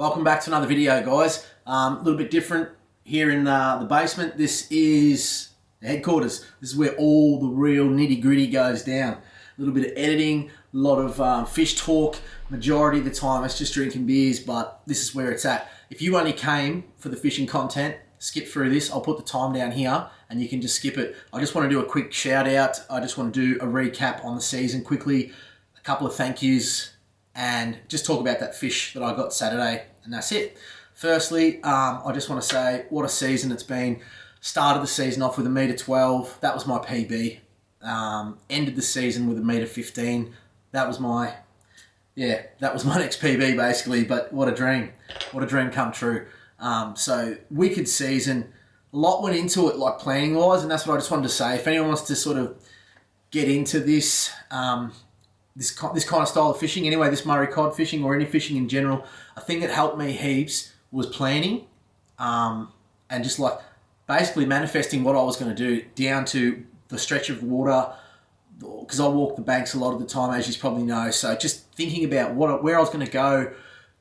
Welcome back to another video, guys. A little bit different here in the basement. This is the headquarters. This is where all the real nitty-gritty goes down. A little bit of editing, a lot of fish talk. Majority of the time it's just drinking beers, but this is where it's at. If you only came for the fishing content, skip through this. I'll put the time down here and you can just skip it. I just want to do a quick shout out. I just want to do a recap on the season quickly, a couple of thank yous, and just talk about that fish that I got Saturday, and that's it. Firstly, I just want to say what a season it's been. Started the season off with a metre 12. That was my PB. Ended the season with a metre 15. That was my next PB basically, but what a dream. What a dream come true. So wicked season. A lot went into it, like planning wise, and that's what I just wanted to say. If anyone wants to sort of get into this, this kind of style of fishing, anyway, this Murray cod fishing or any fishing in general, I think it helped me heaps was planning, and just like basically manifesting what I was going to do down to the stretch of water, because I walk the banks a lot of the time, as you probably know. So just thinking about where I was going to go,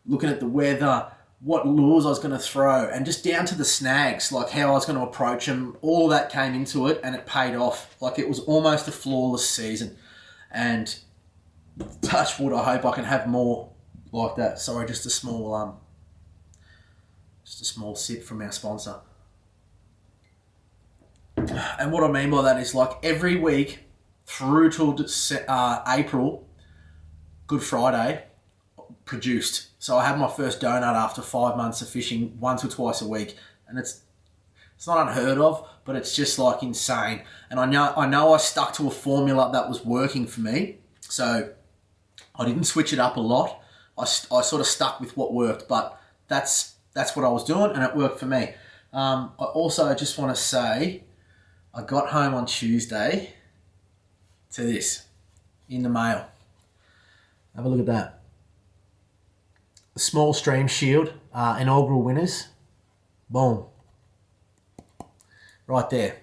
looking at the weather, what lures I was going to throw, and just down to the snags, like how I was going to approach them, all that came into it, and it paid off. Like it was almost a flawless season, and touch wood, I hope I can have more like that. Sorry, just a small sip from our sponsor. And what I mean by that is, like, every week through till April, Good Friday, produced. So I had my first donut after 5 months of fishing once or twice a week, and it's not unheard of, but it's just like insane. And I know I stuck to a formula that was working for me, so I didn't switch it up a lot. I sort of stuck with what worked, but that's what I was doing, and it worked for me. I also just want to say, I got home on Tuesday to this in the mail. Have a look at that. The Small Stream Shield, inaugural winners. Boom. Right there.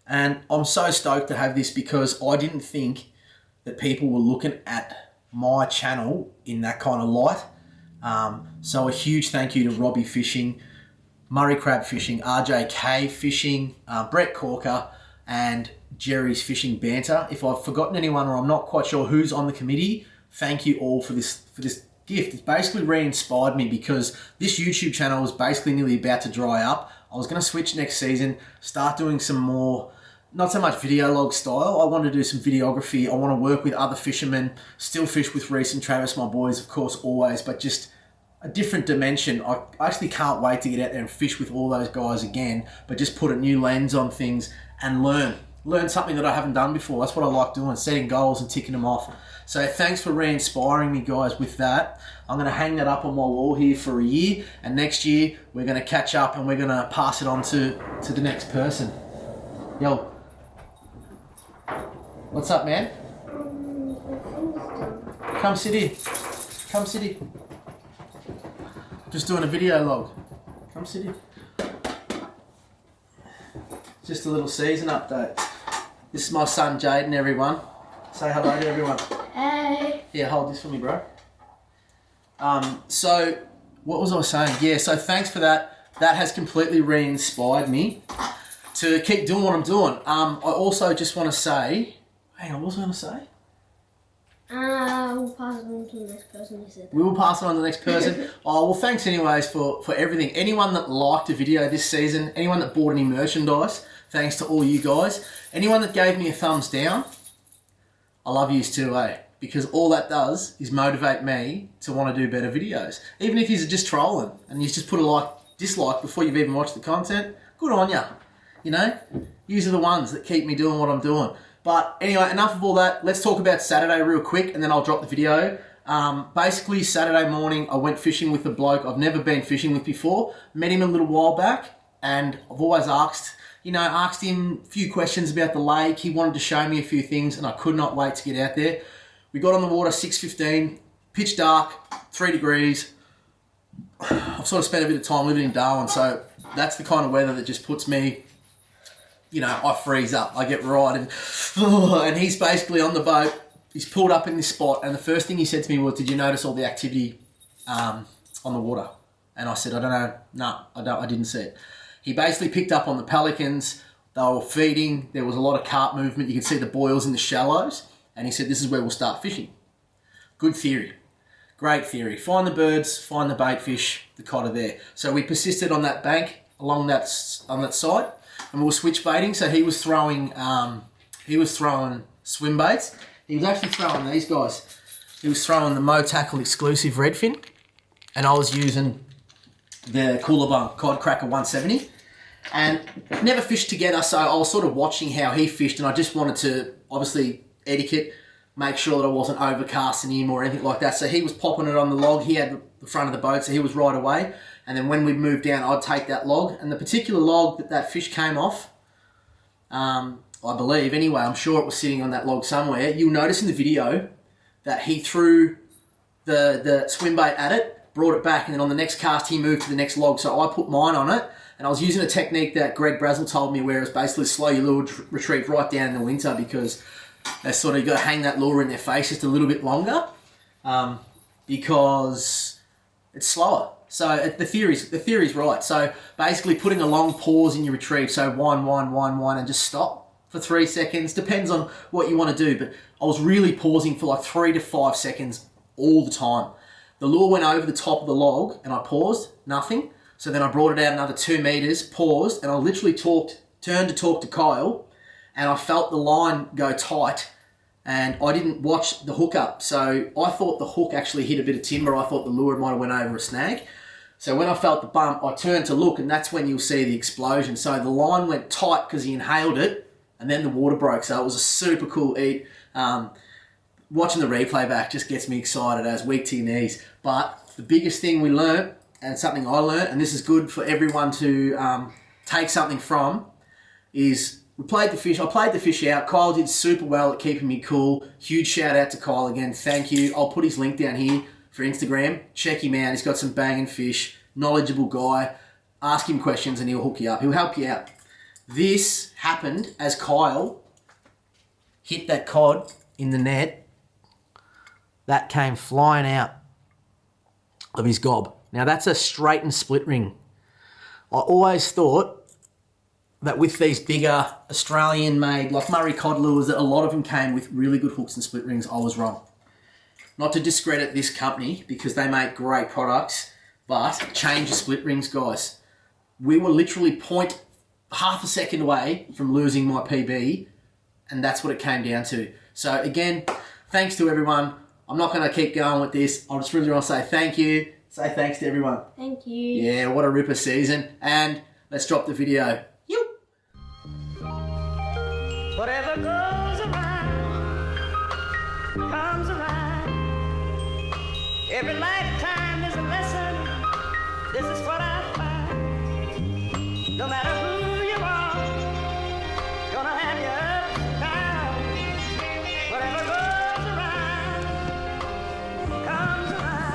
And I'm so stoked to have this because I didn't think that people were looking at my channel in that kind of light. So a huge thank you to Robbie Fishing, Murray Crab Fishing, RJK Fishing, Brett Corker, and Jerry's Fishing Banter. If I've forgotten anyone or I'm not quite sure who's on the committee, thank you all for this gift. It's basically re-inspired me because this YouTube channel was basically nearly about to dry up. I was going to switch next season, start doing some more, not so much video log style. I want to do some videography. I want to work with other fishermen, still fish with Reese and Travis, my boys, of course, always, but just a different dimension. I actually can't wait to get out there and fish with all those guys again, but just put a new lens on things and learn something that I haven't done before. That's what I like doing, setting goals and ticking them off. So thanks for re-inspiring me, guys, with that. I'm going to hang that up on my wall here for a year, and next year we're going to catch up and we're going to pass it on to the next person. Yo. What's up, man? Come sit here. Come sit here. Just doing a video log. Come sit here. Just a little season update. This is my son Jaden, everyone. Say hello to everyone. Hey. Yeah, hold this for me, bro. So, what was I saying? Yeah, so thanks for that. That has completely re-inspired me to keep doing what I'm doing. I also just want to say, hang on, what was I going to say? We'll pass it on to the next person. You said that. We will pass it on to the next person. Oh, well, thanks anyways for everything. Anyone that liked a video this season, anyone that bought any merchandise, thanks to all you guys. Anyone that gave me a thumbs down, I love yous too, eh? Because all that does is motivate me to want to do better videos. Even if you're just trolling and you just put a dislike before you've even watched the content, good on ya. You know, yous are the ones that keep me doing what I'm doing. But anyway, enough of all that. Let's talk about Saturday real quick and then I'll drop the video. Basically, Saturday morning, I went fishing with a bloke I've never been fishing with before. Met him a little while back, and I've always asked him a few questions about the lake. He wanted to show me a few things, and I could not wait to get out there. We got on the water 6:15, pitch dark, 3 degrees. I've sort of spent a bit of time living in Darwin, so that's the kind of weather that just puts me, I freeze up. I get right, and he's basically on the boat. He's pulled up in this spot, and the first thing he said to me was, "Did you notice all the activity on the water?" And I said, I don't know. No, I didn't see it. He basically picked up on the pelicans. They were feeding. There was a lot of carp movement. You could see the boils in the shallows. And he said, this is where we'll start fishing. Good theory. Great theory. Find the birds, find the bait fish, the cod are there. So we persisted on that bank, along that side, and we were switch baiting. So he was throwing swim baits. He was actually throwing these guys. He was throwing the Mo Tackle exclusive redfin, and I was using the Coolabung Cod Cracker 170. And never fished together, so I was sort of watching how he fished, and I just wanted to, obviously, etiquette, make sure that I wasn't overcasting him or anything like that. So he was popping it on the log. He had the front of the boat, so he was right away. And then when we'd move down, I'd take that log. And the particular log that fish came off, I believe, anyway, I'm sure it was sitting on that log somewhere. You'll notice in the video that he threw the swim bait at it, brought it back, and then on the next cast, he moved to the next log. So I put mine on it, and I was using a technique that Greg Brazel told me, where it's basically slow your lure retrieve right down in the winter, because they sort of, you got to hang that lure in their face just a little bit longer, because it's slower. So the theory's right. So basically putting a long pause in your retrieve, so one, and just stop for 3 seconds. Depends on what you want to do, but I was really pausing for like 3 to 5 seconds all the time. The lure went over the top of the log, and I paused, nothing. So then I brought it out another 2 meters, paused, and I literally turned to talk to Kyle, and I felt the line go tight, and I didn't watch the hook up. So I thought the hook actually hit a bit of timber. I thought the lure might have went over a snag. So when I felt the bump, I turned to look, and that's when you'll see the explosion. So the line went tight because he inhaled it, and then the water broke. So it was a super cool eat. Watching the replay back just gets me excited, as weak to your knees. But the biggest thing we learnt, and something I learnt, and this is good for everyone to take something from, is we played the fish. I played the fish out. Kyle did super well at keeping me cool. Huge shout out to Kyle again. Thank you. I'll put his link down here for Instagram. Check him out. He's got some banging fish. Knowledgeable guy. Ask him questions and he'll hook you up. He'll help you out. This happened as Kyle hit that cod in the net. That came flying out of his gob. Now that's a straightened split ring. I always thought that with these bigger Australian-made, like Murray cod lures, that a lot of them came with really good hooks and split rings. I was wrong. Not to discredit this company, because they make great products, but change the split rings, guys. We were literally half a second away from losing my PB, and that's what it came down to. So again, thanks to everyone. I'm not going to keep going with this. I just really want to say thank you. Say thanks to everyone. Thank you. Yeah, what a ripper season. And let's drop the video. Whatever goes around, comes around. Every lifetime is a lesson. This is what I find. No matter who you are, gonna have your ups and downs. Whatever goes around, comes around.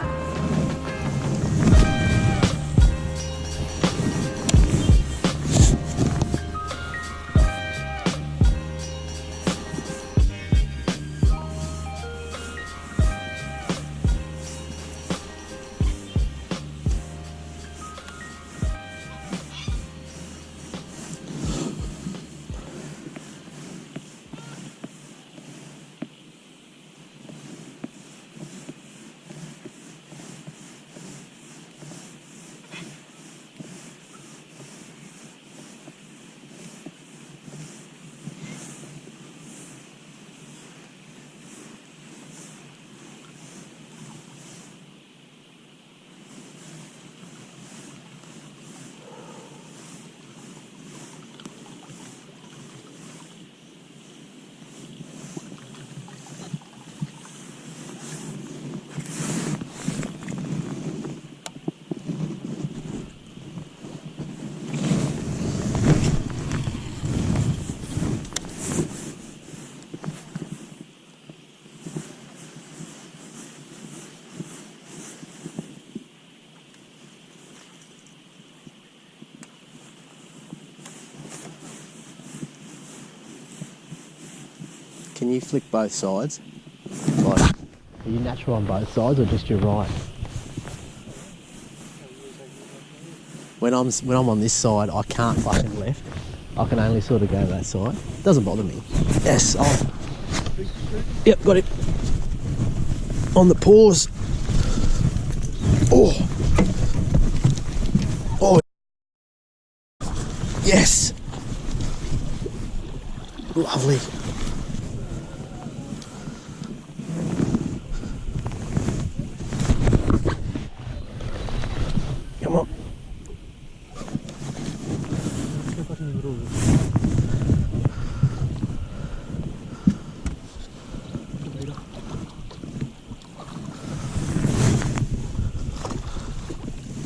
Can you flick both sides? Like, are you natural on both sides or just your right? when I'm on this side, I can't fucking left. I can only sort of go that side. Doesn't bother me. Yes, yep, got it. On the paws. Oh. Oh. Yes. Lovely. Come on.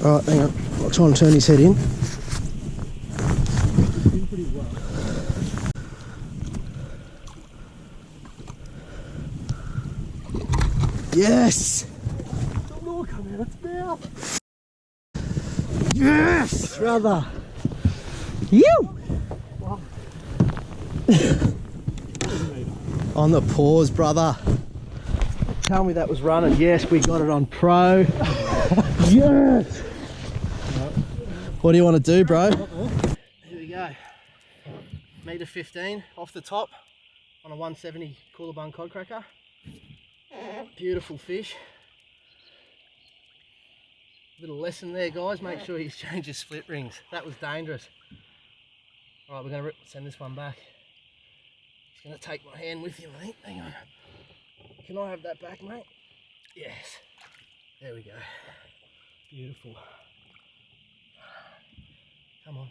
Alright, hang on. I'll try and turn his head in. Yes! Yes, brother! You! On the paws, brother. Tell me that was running. Yes, we got it on pro. Yes! What do you want to do, bro? Here we go. Metre 15 off the top on a 170 cooler bung cod cracker. Beautiful fish. Little lesson there, guys. Make sure you change your split rings. That was dangerous. All right, we're going to send this one back. He's going to take my hand with him, I think. Hang on. Can I have that back, mate? Yes. There we go. Beautiful. Come on.